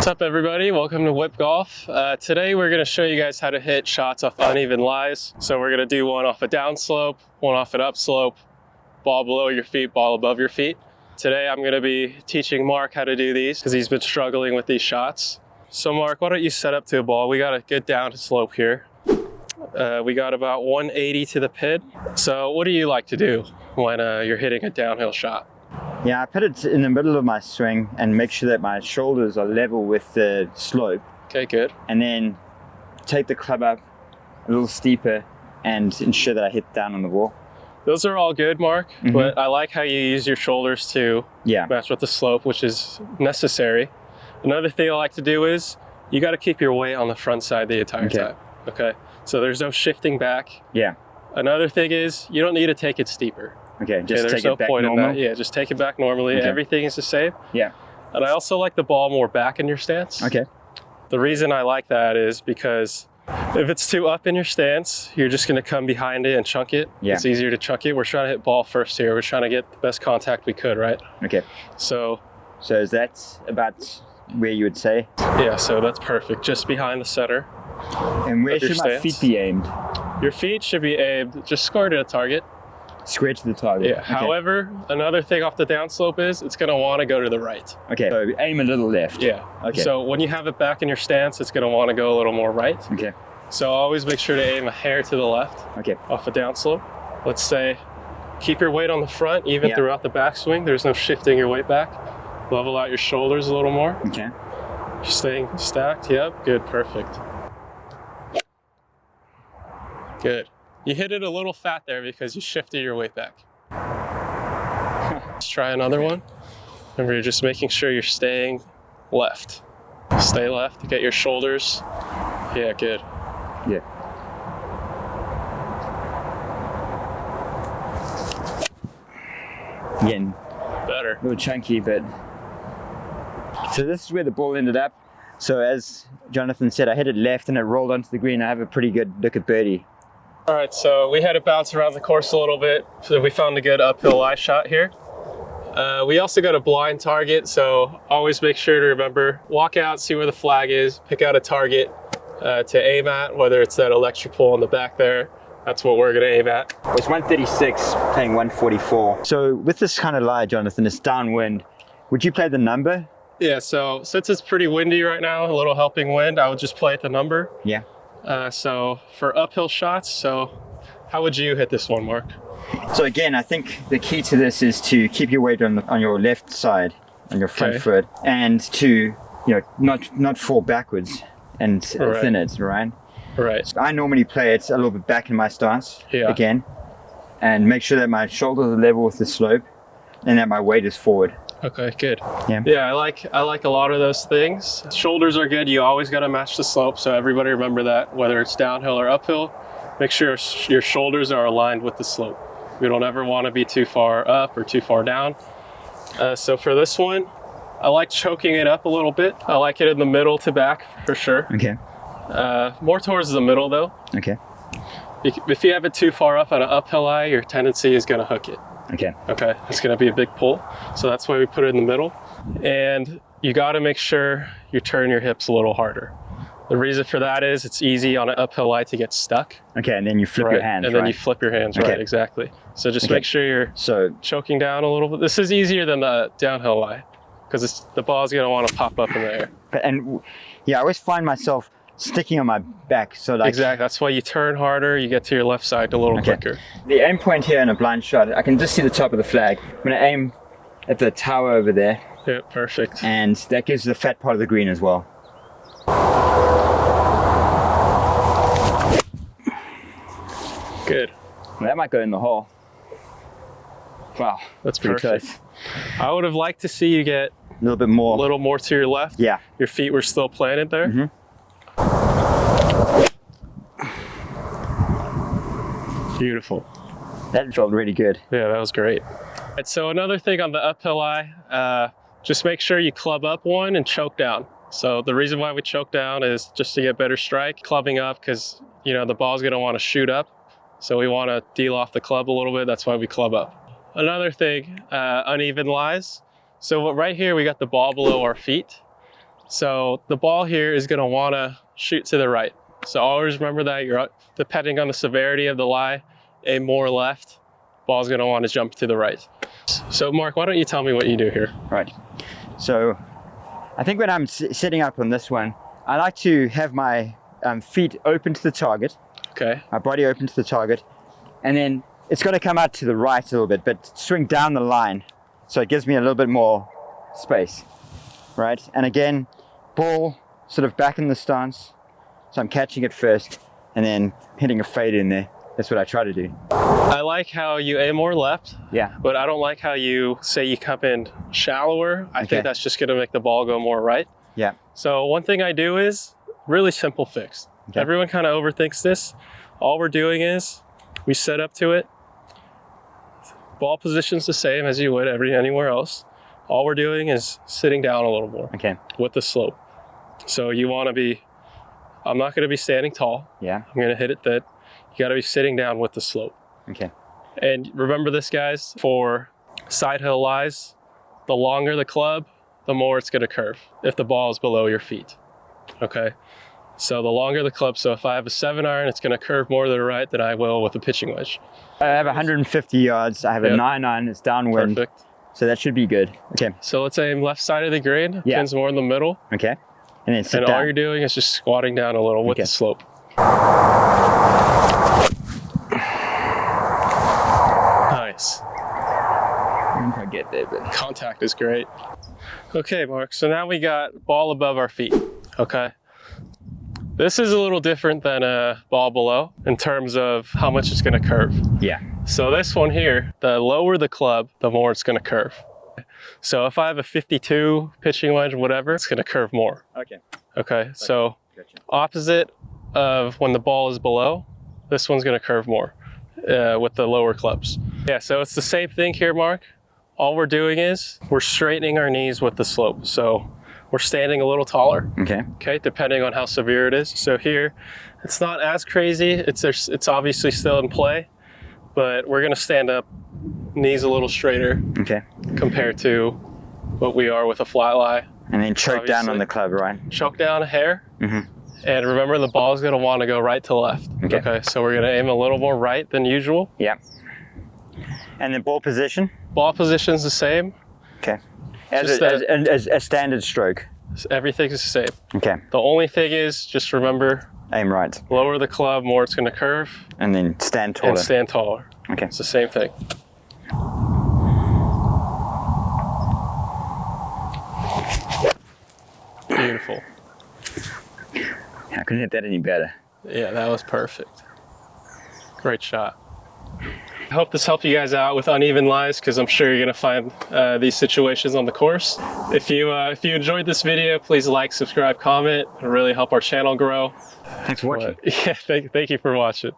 What's up everybody, welcome to WIP Golf. Today we're going to show you guys how to hit shots off uneven lies. So we're going to do one off a downslope, one off an upslope, ball below your feet, ball above your feet. Today I'm going to be teaching Mark how to do these because he's been struggling with these shots. So Mark, why don't you set up to a ball? We got a good down slope here. We got about 180 to the pin. So what do you like to do when you're hitting a downhill shot? Yeah, I put it in the middle of my swing and make sure that my shoulders are level with the slope. Okay, good. And then take the club up a little steeper and ensure that I hit down on the ball. Those are all good, Mark, but I like how you use your shoulders to match with the slope, which is necessary. Another thing I like to do is you got to keep your weight on the front side the entire time. Okay, so there's no shifting back. Yeah. Another thing is you don't need to take it steeper. Okay, just there's take no it back point normal. in that. Yeah, just take it back normally. Okay. Everything is the same. Yeah. And I also like the ball more back in your stance. Okay. The reason I like that is because if it's too up in your stance, you're just going to come behind it and chunk it. Yeah. It's easier to chunk it. We're trying to hit ball first here. We're trying to get the best contact we could, right? Okay. So is that about where you would say? Yeah, so that's perfect. Just behind the center. And where should my feet be aimed? Your feet should be aimed just square to the target. Square to the target. Yeah. Okay. However, another thing off the downslope is it's going to want to go to the right. Okay. So aim a little left. Yeah. Okay. So when you have it back in your stance, it's going to want to go a little more right. Okay. So always make sure to aim a hair to the left. Okay. Off a downslope. Let's say keep your weight on the front even throughout the backswing. There's no shifting your weight back. Level out your shoulders a little more. Okay. You're staying stacked. Yep. Good. Perfect. Good. You hit it a little fat there because you shifted your weight back. Let's try another one. Remember, you're just making sure you're staying left. Stay left, get your shoulders. Yeah, good. Yeah. Again, better. A little chunky, but... So this is where the ball ended up. So as Jonathan said, I hit it left and it rolled onto the green. I have a pretty good look at birdie. All right, so we had to bounce around the course a little bit, so we found a good uphill lie shot here. We also got a blind target, so always make sure to remember, walk out, see where the flag is, pick out a target to aim at, whether it's that electric pole in the back there. That's what we're gonna aim at. It's 136, playing 144. So with this kind of lie, Jonathan, it's downwind. Would you play the number? Yeah, so since it's pretty windy right now, a little helping wind, I would just play at the number. Yeah. So for uphill shots, so how would you hit this one, Mark? So again, I think the key to this is to keep your weight on your left side, on your front foot, and to not fall backwards and thin it, right? Right. So I normally play it a little bit back in my stance again, and make sure that my shoulders are level with the slope, and that my weight is forward. Okay, good. Yeah, I like a lot of those things. Shoulders are good. You always got to match the slope, so everybody remember that. Whether it's downhill or uphill, make sure your shoulders are aligned with the slope. We don't ever want to be too far up or too far down. So for this one, I like choking it up a little bit. I like it in the middle to back for sure. Okay. More towards the middle though. Okay. If you have it too far up on an uphill lie, your tendency is going to hook it. Okay. Okay, it's going to be a big pull. So that's why we put it in the middle. And you got to make sure you turn your hips a little harder. The reason for that is it's easy on an uphill lie to get stuck. Okay, and then you flip your hands, and then you flip your hands, right, exactly. So just make sure you're choking down a little bit. This is easier than the downhill lie because the ball's going to want to pop up in the air. And yeah, I always find myself sticking on my back, so like exactly. That's why you turn harder. You get to your left side a little quicker. The aim point here in a blind shot, I can just see the top of the flag. I'm going to aim at the tower over there. Yeah, perfect. And that gives the fat part of the green as well. Good. Well, that might go in the hole. Wow, that's pretty perfect. Close. I would have liked to see you get a little bit more. A little more to your left. Yeah. Your feet were still planted there. Mm-hmm. Beautiful. That felt really good. Yeah, that was great. And so another thing on the uphill lie, just make sure you club up one and choke down. So the reason why we choke down is just to get better strike, clubbing up because the ball's going to want to shoot up. So we want to deal off the club a little bit. That's why we club up. Another thing, uneven lies. So right here, we got the ball below our feet. So the ball here is gonna wanna shoot to the right. So always remember that you're, depending on the severity of the lie, aim more left, ball's gonna wanna jump to the right. So Mark, why don't you tell me what you do here? Right. So I think when I'm setting up on this one, I like to have my feet open to the target. Okay. My body open to the target. And then it's got to come out to the right a little bit, but swing down the line. So it gives me a little bit more space, right? And again, ball sort of back in the stance. So I'm catching it first and then hitting a fade in there. That's what I try to do. I like how you aim more left. Yeah. But I don't like how you say you come in shallower. I think that's just gonna make the ball go more right. Yeah. So one thing I do is really simple fix. Okay. Everyone kind of overthinks this. All we're doing is we set up to it. Ball position's the same as you would anywhere else. All we're doing is sitting down a little more. Okay. With the slope. So you want to be, I'm not going to be standing tall. Yeah. I'm going to hit it that. You got to be sitting down with the slope. Okay. And remember this, guys, for side hill lies, the longer the club, the more it's going to curve if the ball is below your feet. Okay. So the longer the club, so if I have a 7-iron, it's going to curve more to the right than I will with a pitching wedge. I have 150 yards. I have a 9-iron. It's downwind. Perfect. So that should be good. Okay. So let's aim left side of the green. Yeah. Pins more in the middle. Okay. And then sit and down. all you're doing is just squatting down a little with the slope. Nice. I can get there, but contact is great. Okay, Mark. So now we got ball above our feet. Okay. This is a little different than a ball below in terms of how much it's going to curve. Yeah. So this one here, the lower the club, the more it's going to curve. So if I have a 52 pitching wedge, whatever, it's going to curve more. Okay. Okay. So opposite of when the ball is below, this one's going to curve more with the lower clubs. Yeah. So it's the same thing here, Mark. All we're doing is we're straightening our knees with the slope. So we're standing a little taller. Okay. Okay, depending on how severe it is. So here, it's not as crazy. It's obviously still in play, but we're gonna stand up, knees a little straighter. Okay. Compared to what we are with a flat lie. And then choke down on the club, right? Choke down a hair. Mm-hmm. And remember, the ball is gonna want to go right to left. Okay. So we're gonna aim a little more right than usual. Yeah. And the ball position? Ball position's the same. Okay. As a standard stroke. Everything's the same. Okay. The only thing is, just remember, aim right. Lower the club, more it's going to curve. And then stand taller. And stand taller. Okay. It's the same thing. Beautiful. I couldn't hit that any better. Yeah, that was perfect. Great shot. I hope this helped you guys out with uneven lies, because I'm sure you're going to find these situations on the course. If you enjoyed this video, please like, subscribe, comment. It'll really help our channel grow. Thanks for watching. Yeah, thank you for watching.